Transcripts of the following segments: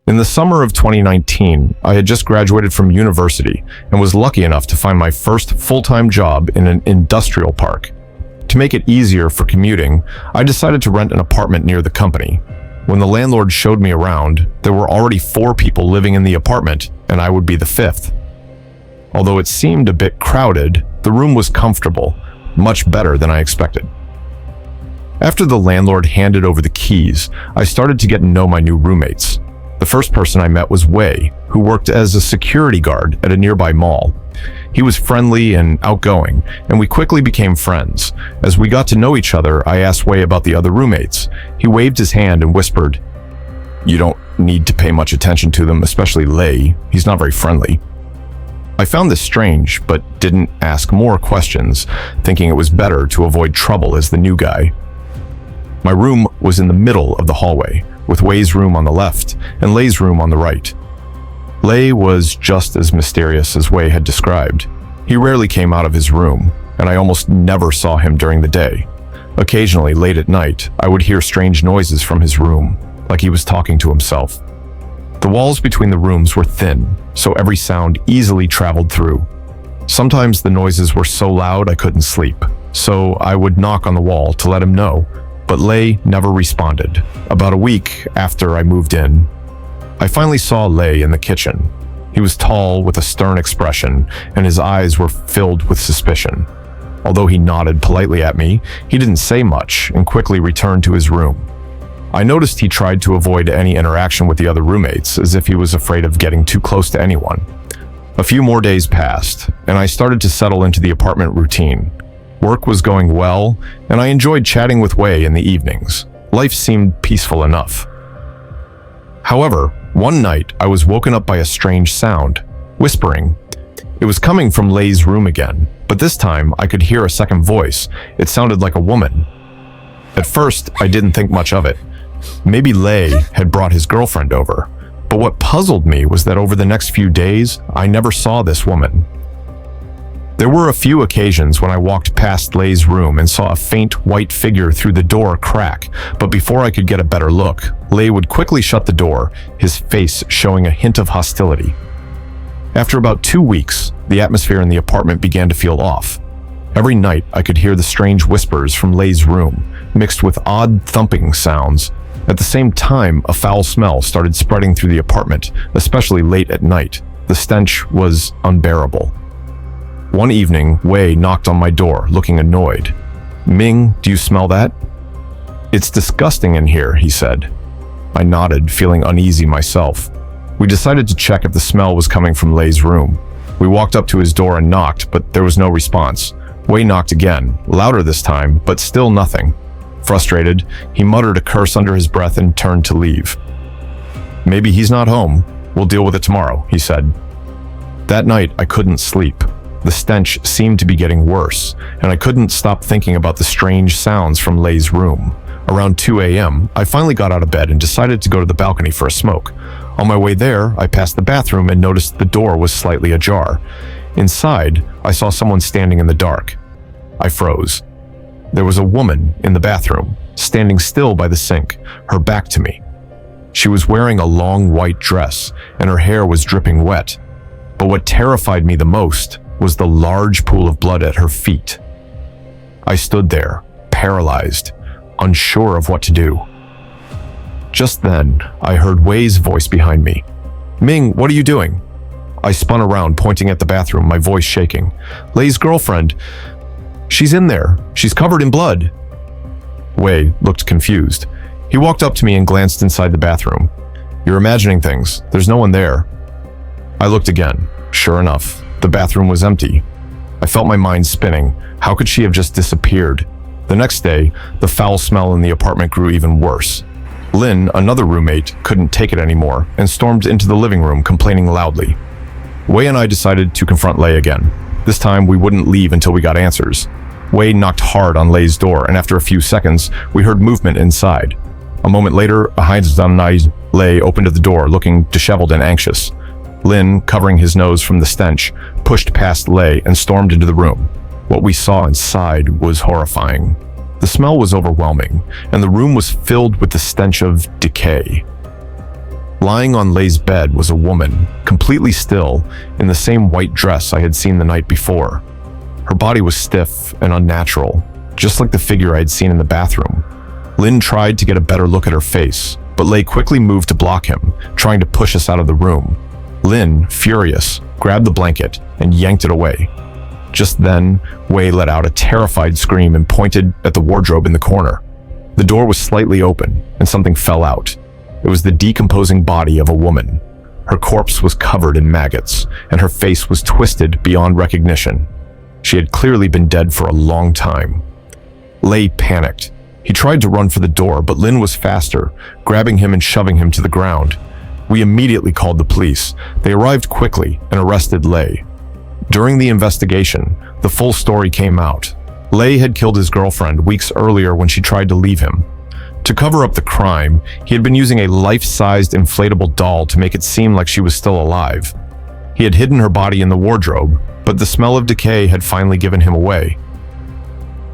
In the summer of 2019, I had just graduated from university and was lucky enough to find my first full-time job in an industrial park. To make it easier for commuting, I decided to rent an apartment near the company. When the landlord showed me around, there were already 4 people living in the apartment, and I would be the 5th. Although it seemed a bit crowded, the room was comfortable, much better than I expected. After the landlord handed over the keys, I started to get to know my new roommates. The first person I met was Wei, who worked as a security guard at a nearby mall. He was friendly and outgoing, and we quickly became friends. As we got to know each other, I asked Wei about the other roommates. He waved his hand and whispered, "You don't need to pay much attention to them, especially Lei. He's not very friendly." I found this strange, but didn't ask more questions, thinking it was better to avoid trouble as the new guy. My room was in the middle of the hallway, with Wei's room on the left and Lei's room on the right. Lei was just as mysterious as Wei had described. He rarely came out of his room, and I almost never saw him during the day. Occasionally, late at night, I would hear strange noises from his room, like he was talking to himself. The walls between the rooms were thin, so every sound easily traveled through. Sometimes the noises were so loud I couldn't sleep, so I would knock on the wall to let him know, but Lei never responded. About a week after I moved in, I finally saw Lei in the kitchen. He was tall with a stern expression, and his eyes were filled with suspicion. Although he nodded politely at me, he didn't say much and quickly returned to his room. I noticed he tried to avoid any interaction with the other roommates, as if he was afraid of getting too close to anyone. A few more days passed, and I started to settle into the apartment routine. Work was going well, and I enjoyed chatting with Wei in the evenings. Life seemed peaceful enough. However, one night I was woken up by a strange sound, whispering. It was coming from Lei's room again, but this time I could hear a second voice. It sounded like a woman. At first, I didn't think much of it. Maybe Lei had brought his girlfriend over. But what puzzled me was that over the next few days, I never saw this woman. There were a few occasions when I walked past Lei's room and saw a faint white figure through the door crack, but before I could get a better look, Lei would quickly shut the door, his face showing a hint of hostility. After about 2 weeks, the atmosphere in the apartment began to feel off. Every night, I could hear the strange whispers from Lei's room, mixed with odd thumping sounds. At the same time, a foul smell started spreading through the apartment, especially late at night. The stench was unbearable. One evening, Wei knocked on my door, looking annoyed. "Ming, do you smell that?" "It's disgusting in here," he said. I nodded, feeling uneasy myself. We decided to check if the smell was coming from Lei's room. We walked up to his door and knocked, but there was no response. Wei knocked again, louder this time, but still nothing. Frustrated, he muttered a curse under his breath and turned to leave. "Maybe he's not home. We'll deal with it tomorrow," he said. That night, I couldn't sleep. The stench seemed to be getting worse, and I couldn't stop thinking about the strange sounds from Lei's room. Around 2 a.m., I finally got out of bed and decided to go to the balcony for a smoke. On my way there, I passed the bathroom and noticed the door was slightly ajar. Inside, I saw someone standing in the dark. I froze. There was a woman in the bathroom, standing still by the sink, her back to me. She was wearing a long white dress, and her hair was dripping wet. But what terrified me the most was the large pool of blood at her feet. I stood there, paralyzed, unsure of what to do. Just then, I heard Wei's voice behind me. "Ming, what are you doing?" I spun around, pointing at the bathroom, my voice shaking. "Lei's girlfriend. She's in there. She's covered in blood." Wei looked confused. He walked up to me and glanced inside the bathroom. "You're imagining things. There's no one there." I looked again. Sure enough, the bathroom was empty. I felt my mind spinning. How could she have just disappeared? The next day, the foul smell in the apartment grew even worse. Lin, another roommate, couldn't take it anymore and stormed into the living room, complaining loudly. Wei and I decided to confront Lei again. This time, we wouldn't leave until we got answers. Wei knocked hard on Lei's door, and after a few seconds, we heard movement inside. A moment later, a Heinz-Dam-Nai Lei opened the door, looking disheveled and anxious. Lin, covering his nose from the stench, pushed past Lei and stormed into the room. What we saw inside was horrifying. The smell was overwhelming, and the room was filled with the stench of decay. Lying on Lay's bed was a woman, completely still, in the same white dress I had seen the night before. Her body was stiff and unnatural, just like the figure I had seen in the bathroom. Lynn tried to get a better look at her face, but Lay quickly moved to block him, trying to push us out of the room. Lynn, furious, grabbed the blanket and yanked it away. Just then, Wei let out a terrified scream and pointed at the wardrobe in the corner. The door was slightly open, and something fell out. It was the decomposing body of a woman. Her corpse was covered in maggots, and her face was twisted beyond recognition. She had clearly been dead for a long time. Lay panicked. He tried to run for the door, but Lynn was faster, grabbing him and shoving him to the ground. We immediately called the police. They arrived quickly and arrested Lay. During the investigation, the full story came out. Lay had killed his girlfriend weeks earlier when she tried to leave him. To cover up the crime, he had been using a life-sized inflatable doll to make it seem like she was still alive. He had hidden her body in the wardrobe, but the smell of decay had finally given him away.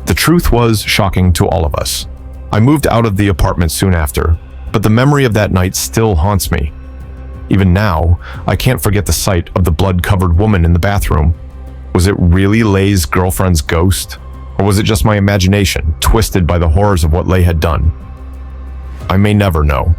The truth was shocking to all of us. I moved out of the apartment soon after, but the memory of that night still haunts me. Even now, I can't forget the sight of the blood-covered woman in the bathroom. Was it really Lay's girlfriend's ghost? Or was it just my imagination, twisted by the horrors of what Lay had done? I may never know.